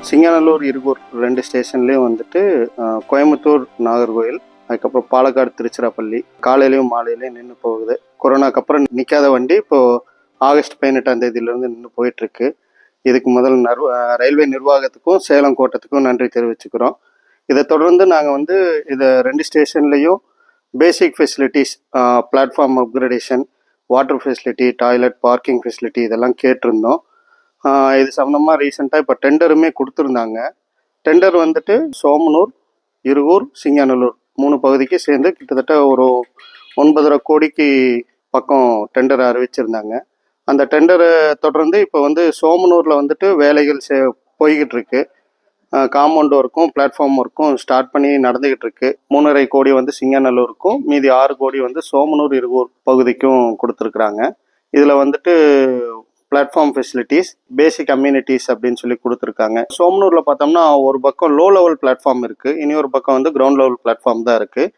சிங்காநல்லூர், இருகூர் 2 ஸ்டேஷன்லேயும் வந்துட்டு கோயம்புத்தூர், நாகர்கோவில், அதுக்கப்புறம் பாலக்காடு, திருச்சிராப்பள்ளி காலையிலையும் மாலையிலையும் நின்று போகுது. கொரோனாக்கு அப்புறம் நிற்காத வண்டி இப்போது ஆகஸ்ட் 18ஆம் தேதியிலேருந்து நின்று போயிட்டுருக்கு. இதுக்கு முதல் ரயில்வே நிர்வாகத்துக்கும் சேலம் கோட்டத்துக்கும் நன்றி தெரிவிச்சுக்கிறோம். இதை தொடர்ந்து நாங்கள் வந்து இதை 2 ஸ்டேஷன்லேயும் basic facilities, platform upgradation, water facility, toilet, parking facility இதெல்லாம் கேட்டிருந்தோம். இது சம்மந்தமாக ரீசெண்டாக இப்போ டெண்டருமே கொடுத்துருந்தாங்க. டெண்டர் வந்துட்டு சோமனூர், இருகூர், சிங்காநல்லூர் 3 பகுதிக்கு சேர்ந்து கிட்டத்தட்ட ஒரு 9.5 கோடிக்கு பக்கம் டெண்டர் அறிவிச்சிருந்தாங்க. அந்த டெண்டரை தொடர்ந்து இப்போ வந்து சோமனூரில் வந்துட்டு வேலைகள் போய்கிட்டு இருக்கு. காம்பவுண்ட் ஒர்க்கும் பிளாட்ஃபார்ம் ஒர்க்கும் ஸ்டார்ட் பண்ணி நடந்துகிட்டு இருக்கு. 3.5 கோடி வந்து சிங்காநல்லூருக்கும், மீதி 6 கோடி வந்து சோமனூர், இருகூர் பகுதிக்கும் கொடுத்துருக்குறாங்க. இதில் வந்துட்டு பிளாட்ஃபார்ம் ஃபெசிலிட்டிஸ், பேசிக் அம்யூனிட்டிஸ் அப்படின்னு சொல்லி கொடுத்துருக்காங்க. சோமனூரில் பார்த்தோம்னா ஒரு பக்கம் லோ லெவல் பிளாட்ஃபார்ம் இருக்குது, இனி ஒரு பக்கம் வந்து கிரவுண்ட் லெவல் பிளாட்ஃபார்ம் தான் இருக்குது,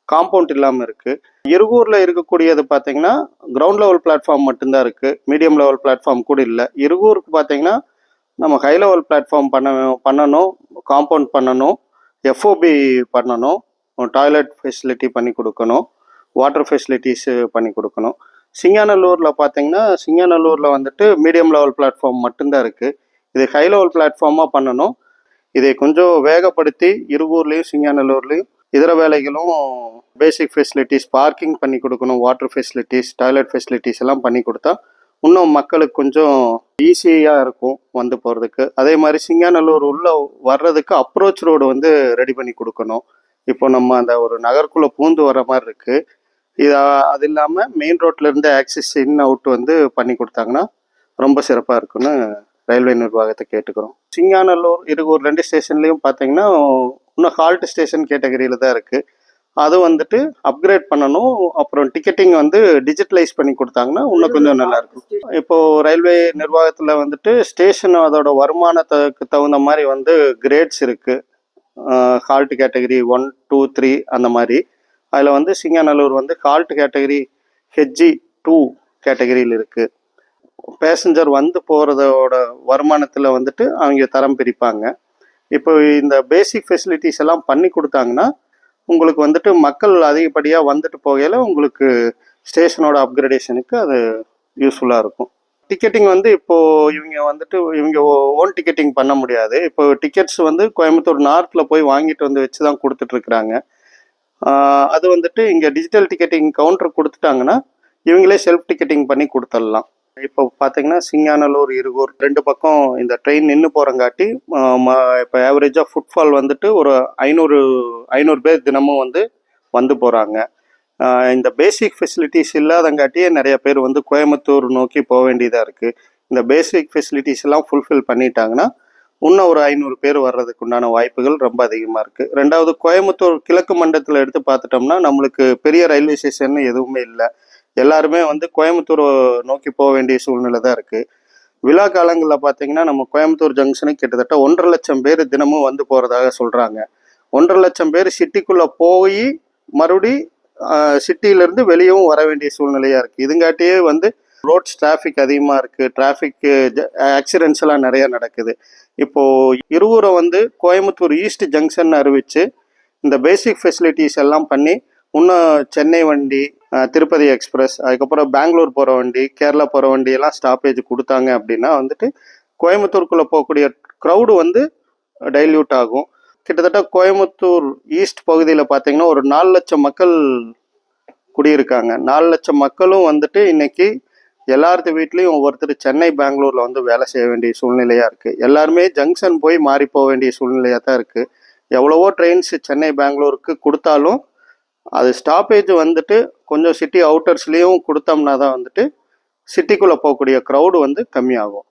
காம்பவுண்ட் இல்லாமல் இருக்குது. இருகூரில் இருக்கக்கூடியது பார்த்தீங்கன்னா கிரவுண்ட் லெவல் பிளாட்ஃபார்ம் மட்டும்தான் இருக்குது, மீடியம் லெவல் பிளாட்ஃபார்ம் கூட இல்லை. இருகூருக்கு பார்த்தீங்கன்னா நம்ம ஹை லெவல் பிளாட்ஃபார்ம் பண்ணணும், காம்பவுண்ட் பண்ணணும், எஃப்ஓபி பண்ணணும், டாய்லெட் ஃபெசிலிட்டி பண்ணி கொடுக்கணும், வாட்டர் ஃபெசிலிட்டிஸு பண்ணி கொடுக்கணும். சிங்காநல்லூரில் பார்த்தீங்கன்னா சிங்காநல்லூரில் வந்துட்டு மீடியம் லெவல் பிளாட்ஃபார்ம் மட்டும்தான் இருக்குது. இது ஹை லெவல் பிளாட்ஃபார்மாக பண்ணணும். இதை கொஞ்சம் வேகப்படுத்தி இருகூர்லேயும் சிங்காநல்லூர்லேயும் இதர வேலைகளும் பேசிக் ஃபெசிலிட்டிஸ், பார்க்கிங் பண்ணி கொடுக்கணும், வாட்டர் ஃபெசிலிட்டிஸ், டாய்லெட் ஃபெசிலிட்டிஸ் எல்லாம் பண்ணி கொடுத்தா இன்னும் மக்களுக்கு கொஞ்சம் ஈஸியாக இருக்கும் வந்து போகிறதுக்கு. அதே மாதிரி சிங்காநல்லூர் உள்ளே வர்றதுக்கு அப்ரோச் ரோடு வந்து ரெடி பண்ணி கொடுக்கணும். இப்போ நம்ம அந்த ஒரு நகர்க்குள்ளே பூந்து வர மாதிரி இருக்குது. அது இல்லாமல் மெயின் ரோட்லேருந்து ஆக்சிஸ் இன் அவுட் வந்து பண்ணி கொடுத்தாங்கன்னா ரொம்ப சிறப்பாக இருக்குன்னு ரயில்வே நிர்வாகத்தை கேட்டுக்கிறோம். சிங்காநல்லூர், இருகூர் 2 ஸ்டேஷன்லேயும் பார்த்தீங்கன்னா இன்னும் ஹால்ட் ஸ்டேஷன் கேட்டகரியில் தான் இருக்குது. அது வந்துட்டு அப்கிரேட் பண்ணணும். அப்புறம் டிக்கெட்டிங் வந்து டிஜிட்டலைஸ் பண்ணி கொடுத்தாங்கன்னா இன்னும் கொஞ்சம் நல்லாயிருக்கும். இப்போது ரயில்வே நிர்வாகத்தில் வந்துட்டு ஸ்டேஷன் அதோட வருமானத்துக்கு தகுந்த மாதிரி வந்து கிரேட்ஸ் இருக்குது. ஹால்ட் கேட்டகரி 1, 2, 3 அந்த மாதிரி. அதில் வந்து சிங்காநல்லூர் வந்து ஹால்ட் கேட்டகரி HG2 கேட்டகரியில் இருக்குது. பேசஞ்சர் வந்து போகிறதோட வருமானத்தில் வந்துட்டு அவங்க தரம் பிரிப்பாங்க. இப்போ இந்த பேசிக் ஃபெசிலிட்டிஸ் எல்லாம் பண்ணி கொடுத்தாங்கன்னா உங்களுக்கு வந்துட்டு மக்கள் அதிகப்படியாக வந்துட்டு போகையில் உங்களுக்கு ஸ்டேஷனோட அப்கிரேடேஷனுக்கு அது யூஸ்ஃபுல்லாக இருக்கும். டிக்கெட்டிங் வந்து இப்போது இவங்க ஓன் டிக்கெட்டிங் பண்ண முடியாது. இப்போ டிக்கெட்ஸ் வந்து கோயம்புத்தூர் நார்த்தில் போய் வாங்கிட்டு வந்து வச்சு தான் கொடுத்துட்ருக்குறாங்க. அது வந்துட்டு இங்கே டிஜிட்டல் டிக்கெட்டிங் கவுண்டர் கொடுத்துட்டாங்கன்னா இவங்களே செல்ஃப் டிக்கெட்டிங் பண்ணி கொடுத்துடலாம். இப்போ பார்த்தீங்கன்னா சிங்காநல்லூர், இருகூர் 2 பக்கம் இந்த ட்ரெயின் நின்று போகிறங்காட்டி இப்போ ஆவரேஜாக ஃபுட்ஃபால் வந்துட்டு ஒரு 500 பேர் தினமும் வந்து போகிறாங்க. இந்த பேசிக் ஃபெசிலிட்டிஸ் இல்லாதங்காட்டியே நிறைய பேர் வந்து கோயம்புத்தூர் நோக்கி போக வேண்டியதாக இருக்குது. இந்த பேசிக் ஃபெசிலிட்டிஸ் எல்லாம் ஃபுல்ஃபில் பண்ணிட்டாங்கன்னா இன்னும் ஒரு 500 பேர் வர்றதுக்கு உண்டான வாய்ப்புகள் ரொம்ப அதிகமாக இருக்குது. 2வது கோயம்புத்தூர் கிழக்கு மண்டலத்தில் எடுத்து பார்த்துட்டோம்னா நம்மளுக்கு பெரிய ரயில்வே ஸ்டேஷன் எதுவுமே இல்லை. எல்லாருமே வந்து கோயம்புத்தூர் நோக்கி போக வேண்டிய சூழ்நிலை தான் இருக்குது. விழா காலங்களில் பார்த்தீங்கன்னா நம்ம கோயம்புத்தூர் ஜங்ஷனுக்கு கிட்டத்தட்ட 1.5 லட்சம் பேர் தினமும் வந்து போகிறதாக சொல்கிறாங்க. 1.5 லட்சம் பேர் சிட்டிக்குள்ளே போய் மறுபடி சிட்டியிலேருந்து வெளியவும் வர வேண்டிய சூழ்நிலையாக இருக்குது. இதுங்காட்டியே வந்து ரோட்ஸ் டிராஃபிக் அதிகமாக இருக்குது, டிராஃபிக் ஆக்சிடென்ட்ஸ் எல்லாம் நிறையா நடக்குது. இப்போது இருகூரை வந்து கோயம்புத்தூர் ஈஸ்ட் ஜங்ஷன் அறிவித்து இந்த பேசிக் ஃபெசிலிட்டிஸ் எல்லாம் பண்ணி இன்னும் சென்னை வண்டி, திருப்பதி எக்ஸ்பிரஸ், அதுக்கப்புறம் பெங்களூர் போகிற வண்டி, கேரளா போகிற வண்டியெல்லாம் ஸ்டாப்பேஜ் கொடுத்தாங்க அப்படின்னா வந்துட்டு கோயம்புத்தூருக்குள்ளே போகக்கூடிய க்ரௌடு வந்து டைல்யூட் ஆகும். கிட்டத்தட்ட கோயம்புத்தூர் ஈஸ்ட் பகுதியில் பார்த்தீங்கன்னா ஒரு 4 லட்சம் மக்கள் குடியிருக்காங்க. 4 லட்சம் மக்களும் வந்துட்டு இன்னைக்கு எல்லாரது வீட்லேயும் ஒவ்வொருத்தர் சென்னை, பெங்களூரில் வந்து வேலை செய்ய வேண்டிய சூழ்நிலையாக இருக்குது. எல்லாருமே ஜங்ஷன் போய் மாறி போக வேண்டிய சூழ்நிலையாக தான் இருக்குது. எவ்வளவோ ட்ரெயின்ஸ் சென்னை, பெங்களூருக்கு கொடுத்தாலும் அது ஸ்டாப்பேஜ் வந்துட்டு கொஞ்சம் சிட்டி அவுட்டர்ஸ்லேயும் கொடுத்தோம்னா தான் வந்துட்டு சிட்டிக்குள்ளே போகக்கூடிய க்ரௌடு வந்து கம்மியாகும்.